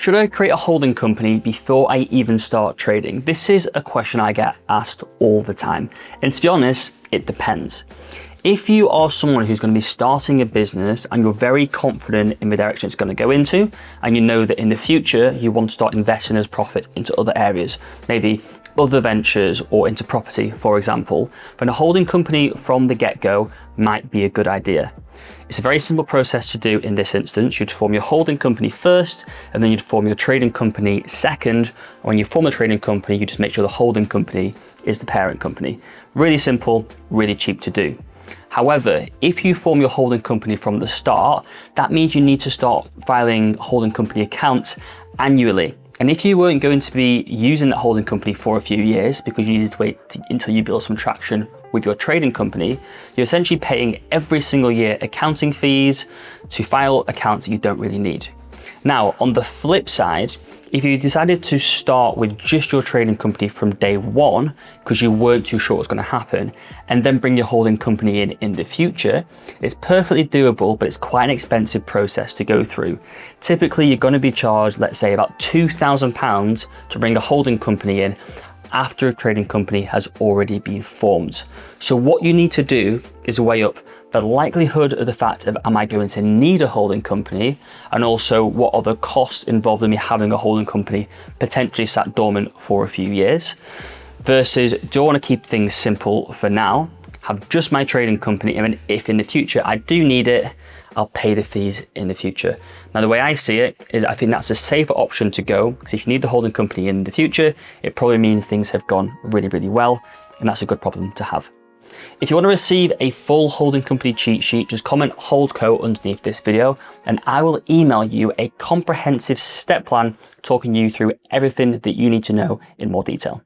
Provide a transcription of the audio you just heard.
Should I create a holding company before I even start trading? This is a question I get asked all the time. And to be honest, it depends. If you are someone who's going to be starting a business and you're very confident in the direction it's going to go into, and you know that in the future you want to start investing as profit into other areas, maybe other ventures or into property, for example, then a holding company from the get-go might be a good idea. It's a very simple process to do in this instance. You'd form your holding company first, and then you'd form your trading company second. When you form a trading company, you just make sure the holding company is the parent company. Really simple, really cheap to do. However, if you form your holding company from the start, that means you need to start filing holding company accounts annually. And if you weren't going to be using that holding company for a few years because you needed to wait until you build some traction with your trading company, you're essentially paying every single year accounting fees to file accounts that you don't really need. Now, on the flip side, if you decided to start with just your trading company from day one because you weren't too sure what's going to happen, and then bring your holding company in the future, it's perfectly doable, but it's quite an expensive process to go through. Typically, you're going to be charged, let's say, about £2,000 to bring a holding company in after a trading company has already been formed. So what you need to do is weigh up the likelihood of the fact of, am I going to need a holding company? And also, what are the costs involved in me having a holding company potentially sat dormant for a few years? Versus, do I want to keep things simple for now, have just my trading company, and then if in the future I do need it, I'll pay the fees in the future. Now, the way I see it is I think that's a safer option to go, because if you need the holding company in the future, it probably means things have gone really, really well, and that's a good problem to have. If you want to receive a full holding company cheat sheet, just comment HoldCo underneath this video, and I will email you a comprehensive step plan talking you through everything that you need to know in more detail.